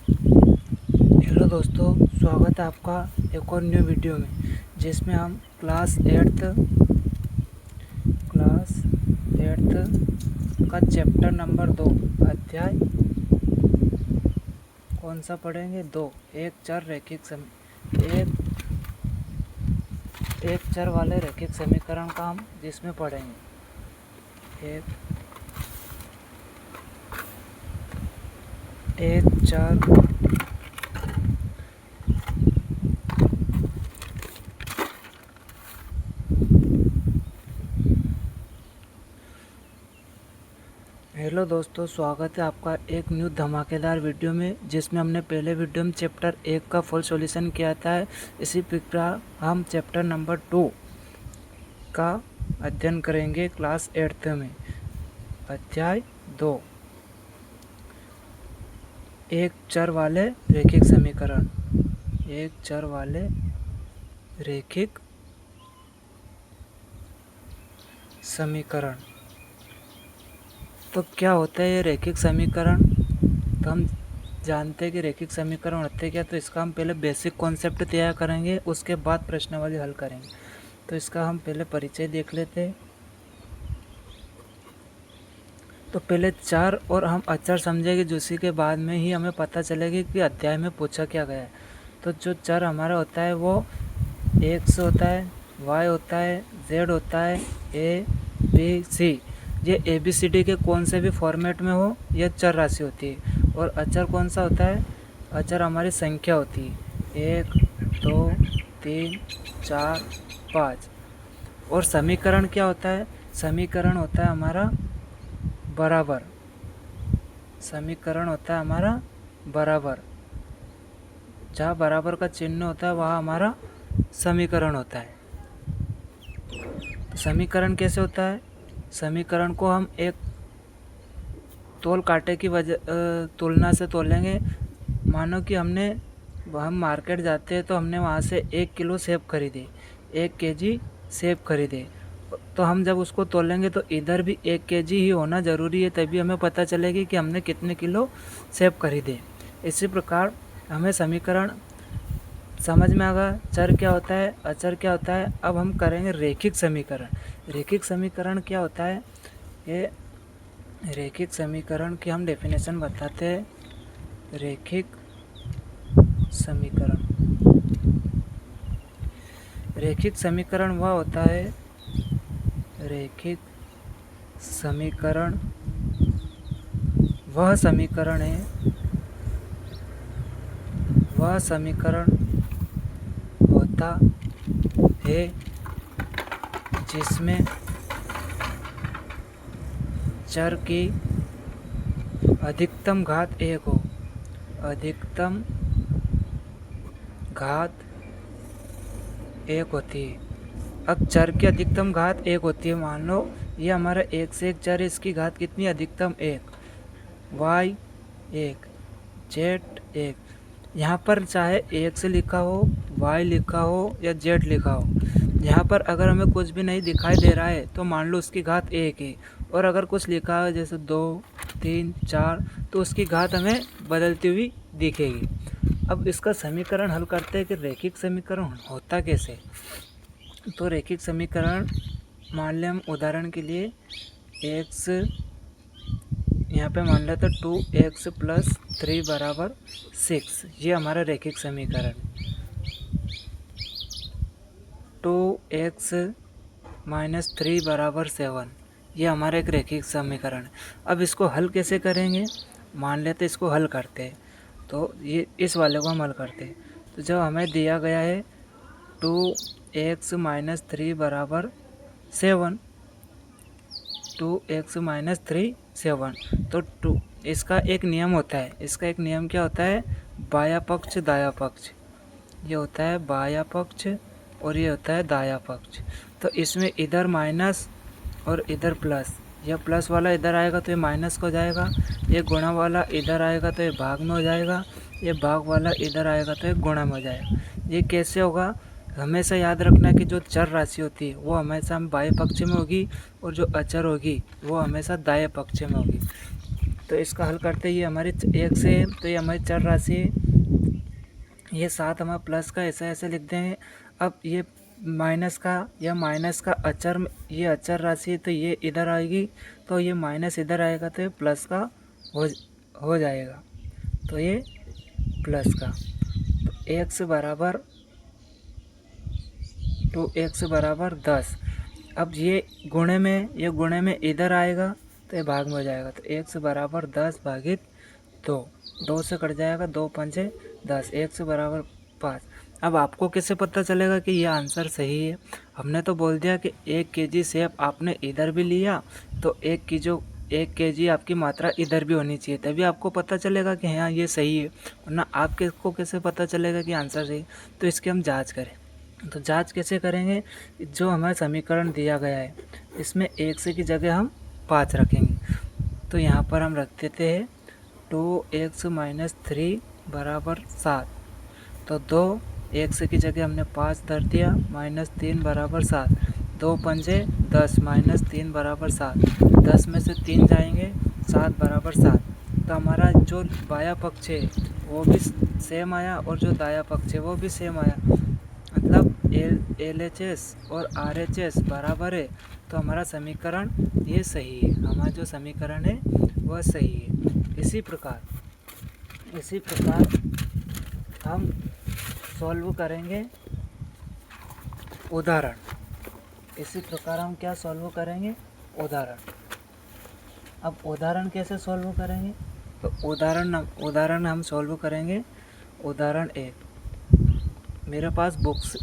Hello दोस्तों, स्वागत है आपका एक और न्यू वीडियो में, जिसमें हम क्लास एट्थ का चैप्टर नंबर 2 अध्याय कौन सा पढ़ेंगे? 2 एक चर रैखिक एक चर वाले रैखिक समीकरण का हम जिसमें पढ़ेंगे एक चर हेलो दोस्तों, स्वागत है आपका एक न्यू धमाकेदार वीडियो में, जिसमें हमने पहले वीडियो में चैप्टर 1 का फुल सॉल्यूशन किया था। इसी प्रकार हम चैप्टर नंबर 2 का अध्ययन करेंगे क्लास 8th में। अध्याय 2 एक चर वाले रैखिक समीकरण। एक चर वाले रैखिक समीकरण। तो क्या होता है ये रैखिक समीकरण? तो हम जानते हैं कि रैखिक समीकरण होते हैं क्या। तो इसका हम पहले बेसिक कॉन्सेप्ट तैयार करेंगे, उसके बाद प्रश्नावली हल करेंगे। तो इसका हम पहले परिचय देख लेते हैं। तो पहले चर और हम अचर समझेंगे, जिसके के बाद में ही हमें पता चलेगा कि अध्याय में पूछा क्या गया है। तो जो चर हमारा होता है वो एक्स होता है, वाई होता है, जेड होता है, ए बी सी। ये ए बी सी डी के कौन से भी फॉर्मेट में हो, यह चर राशि होती है। और अचर कौन सा होता है? अचर हमारी संख्या होती है, 1 2 3 4 5। और समीकरण क्या होता है? समीकरण होता है हमारा बराबर। समीकरण होता है हमारा बराबर। जहाँ बराबर का चिन्ह होता है वहाँ हमारा समीकरण होता है। तो समीकरण कैसे होता है? समीकरण को हम एक तोल कांटे की तुलना से तोलेंगे। मानो कि हम मार्केट जाते हैं, तो हमने वहाँ से 1 किलो सेब खरीदे, 1 केजी सेब खरीदे। तो हम जब उसको तोलेंगे तो इधर भी 1 केजी ही होना ज़रूरी है, तभी हमें पता चलेगी कि हमने कितने किलो सेब खरीदे। इसी प्रकार हमें समीकरण समझ में आ गया। चर क्या होता है, अचर क्या होता है। अब हम करेंगे रैखिक समीकरण। रैखिक समीकरण क्या होता है? ये रैखिक समीकरण की हम डेफिनेशन बताते हैं। रैखिक समीकरण। रैखिक समीकरण वह होता है, रैखिक समीकरण वह समीकरण है, वह समीकरण होता है जिसमें चर की अधिकतम घात 1 हो। अधिकतम घात 1 होती है। अब चर की अधिकतम घात 1 होती है। मान लो ये हमारा 1 से 1 चर है, इसकी घात कितनी? अधिकतम 1। y 1, z 1। यहाँ पर चाहे 1 से लिखा हो, y लिखा हो या z लिखा हो, यहाँ पर अगर हमें कुछ भी नहीं दिखाई दे रहा है तो मान लो उसकी घात 1 है। और अगर कुछ लिखा है जैसे 2 3 4, तो उसकी घात हमें बदलती हुई दिखेगी। अब इसका समीकरण हल करते हैं कि रैखिक समीकरण होता कैसे। तो रैखिक समीकरण मान लें हम उदाहरण के लिए x, यहाँ पे मान लेते 2x + 3 = 6। ये हमारा रैखिक समीकरण। 2x - 3 = 7। ये हमारा एक रैखिक समीकरण। अब इसको हल कैसे करेंगे? मान लेते इसको हल करते हैं, तो ये इस वाले को हम हल करते हैं। तो जब हमें दिया गया है 2x - 3 = 7, 2x - 3 7, तो 2 इसका एक नियम होता है। इसका एक नियम क्या होता है? बायां पक्ष दायां पक्ष। ये होता है बायां पक्ष और ये होता है दायां पक्ष। तो इसमें इधर माइनस और इधर प्लस। यह प्लस वाला इधर आएगा तो ये माइनस को जाएगा, ये गुणा वाला इधर आएगा तो ये भाग में हो जाएगा, ये भाग वाला इधर आएगा तो ये गुणा में हो जाएगा। ये कैसे होगा? हमेशा याद रखना कि जो चर राशि होती है वो हमेशा बाएं पक्ष में होगी, और जो अचर होगी वो हमेशा दाएं पक्ष में होगी। तो इसका हल करते ये हमारी 1 से, तो ये हमारी चर राशि है। ये 7 हमारा प्लस का ऐसा ऐसे लिख देंगे। अब ये माइनस का, या माइनस का अचर, ये अचर राशि है तो ये इधर आएगी, तो ये माइनस इधर आएगा तो ये प्लस का हो जाएगा। तो ये प्लस का, तो x बराबर 2x बराबर 10। अब ये गुणे में इधर आएगा तो ये भाग में हो जाएगा। तो x बराबर 10 भागित 2 से कट जाएगा, 2 पंचे 10, x बराबर 5। अब आपको कैसे पता चलेगा कि यह आंसर सही है? हमने तो बोल दिया कि 1 kg सेब आपने इधर भी लिया तो 1 kg आपकी मात्रा इधर भी होनी चाहिए, तभी आपको पता चलेगा कि हाँ ये सही है। वरना आपको कैसे पता चलेगा कि आंसर सही? तो इसकी हम जाँच करें। तो जांच कैसे करेंगे? जो हमारा समीकरण दिया गया है इसमें 1 से की जगह हम 5 रखेंगे। तो यहाँ पर हम रख देते हैं 2x - 3 बराबर 7। तो 2x की जगह हमने 5 धर दिया, -3 बराबर 7। 2 पंजे 10, -3 बराबर 7। 10 में से 3 जाएंगे, 7 बराबर 7। तो हमारा जो बाया पक्ष है वो भी सेम आया और जो दाया पक्ष है वो भी सेम आया, मतलब LHS और RHS बराबर है। तो हमारा समीकरण ये सही है, हमारा जो समीकरण है वह सही है। इसी प्रकार हम सॉल्व करेंगे उदाहरण। इसी प्रकार हम क्या सॉल्व करेंगे? उदाहरण। अब उदाहरण कैसे सॉल्व करेंगे? तो उदाहरण हम सॉल्व करेंगे। उदाहरण 1, मेरे पास बुक्स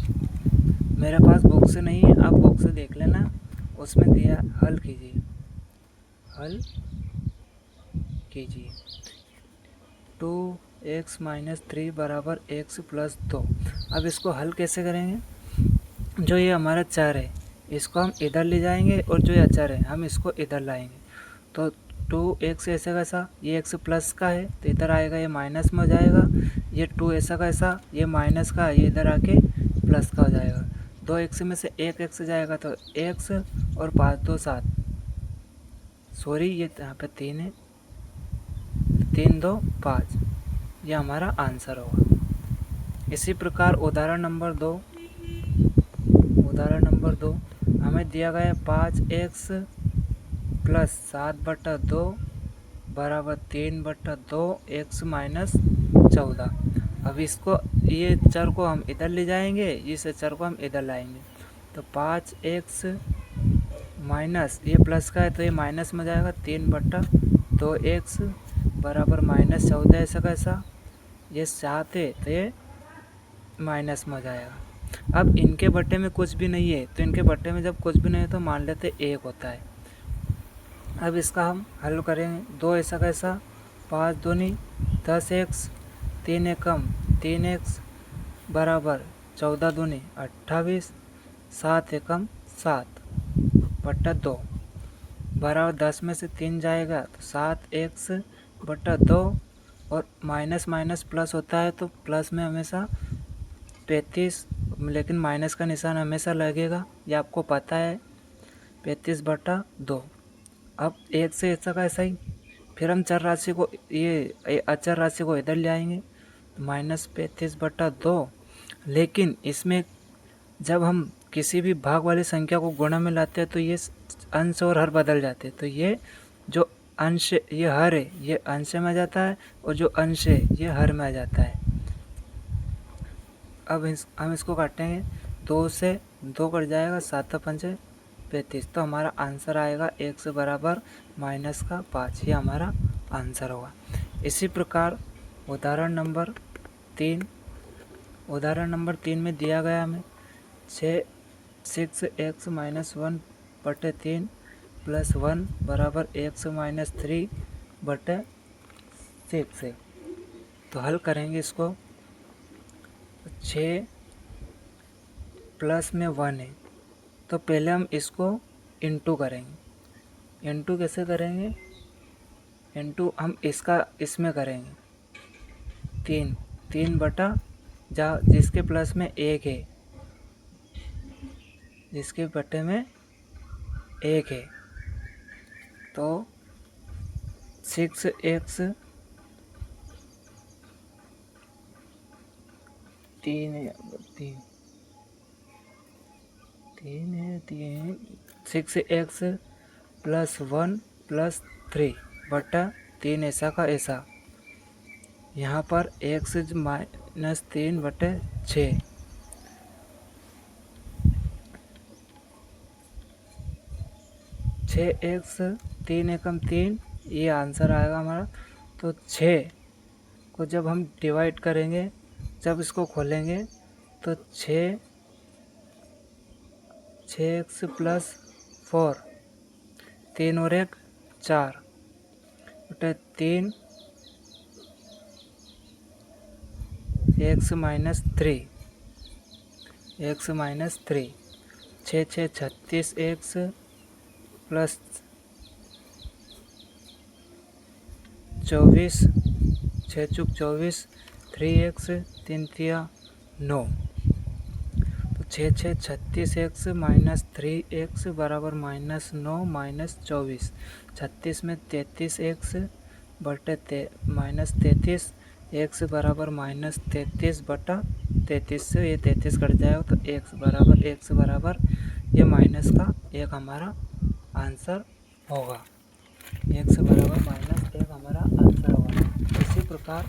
नहीं है, आप बुक्स देख लेना, उसमें दिया हल कीजिए 2x - 3 बराबर x + 2। अब इसको हल कैसे करेंगे? जो ये हमारा चर है इसको हम इधर ले जाएंगे और जो ये अचर है हम इसको इधर लाएंगे। तो 2x ऐसा कैसा, ये x प्लस का है तो इधर आएगा, ये माइनस में हो जाएगा। ये 2 ऐसा कैसा, ये माइनस का, ये इधर आके प्लस का हो जाएगा। 2x में से 1x जाएगा तो x और 5 2 7, सॉरी ये यहाँ पे 3 है, 3 2 5, ये हमारा आंसर होगा। इसी प्रकार उदाहरण नंबर 2 हमें दिया गया 5x + 7/2 बराबर 3/2 x - 14। अब इसको, ये चर को हम इधर ले जाएंगे, इस चर को हम इधर लाएंगे। तो 5x माइनस, ये प्लस का है तो ये माइनस में जाएगा, 3/2 x बराबर -14। ऐसा कैसा, ये 7 है तो ये माइनस में हो जाएगा। अब इनके बट्टे में कुछ भी नहीं है, तो इनके बट्टे में जब कुछ भी नहीं है तो मान लेते 1 होता है। अब इसका हम हल करेंगे। 2 ऐसा कैसा, 5 दूनी 10x, 3 एकम 3x बराबर 14 दूनी 28, 7 एकम 7/2 बराबर 10 में से 3 जाएगा तो 7x/2, और माइनस माइनस प्लस होता है तो प्लस में हमेशा 35, लेकिन माइनस का निशान हमेशा लगेगा, ये आपको पता है, 35/2। अब 1 से ऐसा का ऐसा ही, फिर हम चर राशि को, ये अचर राशि को इधर ले आएंगे तो -35/2। लेकिन इसमें जब हम किसी भी भाग वाली संख्या को गुणा में लाते हैं तो ये अंश और हर बदल जाते हैं। तो ये जो अंश, ये हर है, ये अंश में आ जाता है, और जो अंश है ये हर में आ जाता है। अब हम इसको काटेंगे, 2 से 2 कट जाएगा, 7 पंचे 35। तो हमारा आंसर आएगा x बराबर -5, ये हमारा आंसर होगा। इसी प्रकार उदाहरण नंबर 3 में दिया गया हमें 6x - 1/3 + 1 बराबर x - 3/6 है। तो हल करेंगे इसको। 6 प्लस में 1 है तो पहले हम इसको इंटू करेंगे। इंटू कैसे करेंगे? इंटू हम इसका इसमें करेंगे, 3 बटा, जहाँ जिसके प्लस में 1 है, जिसके बटे में 1 है, तो 6x 6x +1 +3 बटा 3 ऐसा का ऐसा। यहाँ पर x -3 बटे 6, 6x 3 एकम 3, ये आंसर आएगा हमारा। तो 6 को जब हम डिवाइड करेंगे, जब इसको खोलेंगे तो 6x + 4, 3 और 1 4 बटे 3 x -3, 6 6 36x + 24, 6 चुक 24, 3x 3 तिया 9। तो 6 6 36x - 3x बराबर -9 - 24। 36 में 33x बटे -33, x बराबर -33 बटा 33 से ये 33 कट जाएगा। तो x बराबर ये माइनस का 1 हमारा आंसर होगा। x बराबर -1 हमारा आंसर होगा। इसी प्रकार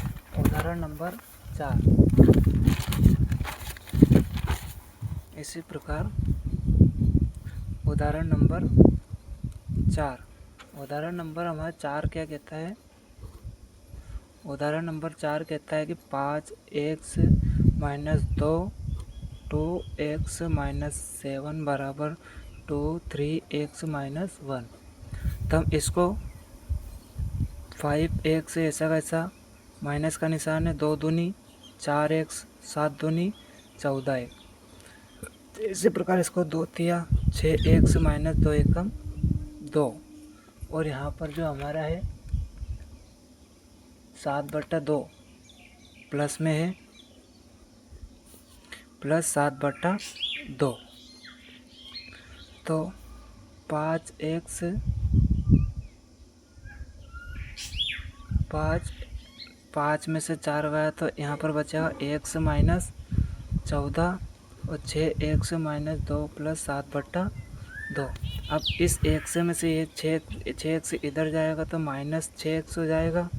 उदाहरण नंबर 4, उदाहरण नंबर हमारा 4 क्या कहता है? उदाहरण नंबर 4 कहता है कि 5x - 2 2x - 7 बराबर 2 3x - 1। तो हम इसको 5x ऐसा कैसा, माइनस का निशान है, 2 दूनी 4x, 7 दूनी 14। इसी प्रकार इसको 2 तिया 6x - 2 एकम 2। और यहाँ पर जो हमारा है 7/2 प्लस में है, प्लस 7/2। तो 5 में से 4 गया तो यहाँ पर बचेगा x - 14 और 6x - 2 + 7/2। अब इस x में से ये 6x इधर जाएगा तो -6x हो जाएगा।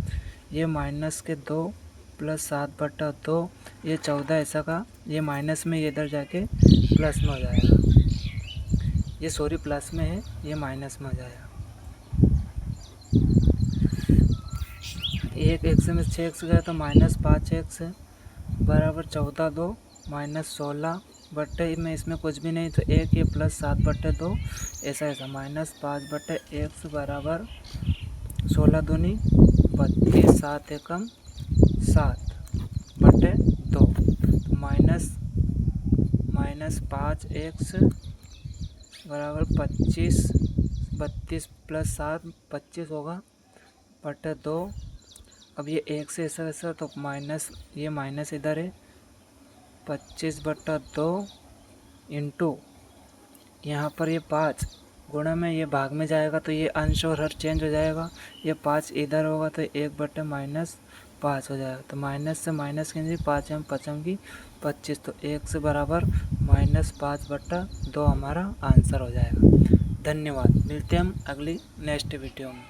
ये माइनस के 2 + 7/2, ये 14 ऐसा का, ये माइनस में ये इधर जाके प्लस में हो जाएगा। ये सॉरी प्लस में है, ये माइनस में हो जाएगा। एक x में 6x गया तो -5x बराबर 14 2 -16 बटे में इसमें कुछ भी नहीं तो 1 ये + 7/2 ऐसा -5/x बराबर 16 दूनी 32, 7 एकम 7 बटे 2। तो -5x बराबर 25, 32 + 7 25 होगा बटे 2। अब ये 1 से ऐसा तो माइनस, ये माइनस इधर है, 25/2 इंटू यहाँ पर ये 5 गुणा में ये भाग में जाएगा तो ये अंश और हर चेंज हो जाएगा। ये 5 इधर होगा तो 1/-5 हो जाएगा। तो माइनस से माइनस कीजिए, 5 एम 5 की 25, तो x बराबर -5/2 हमारा आंसर हो जाएगा। धन्यवाद। मिलते हैं हम अगली नेक्स्ट वीडियो में।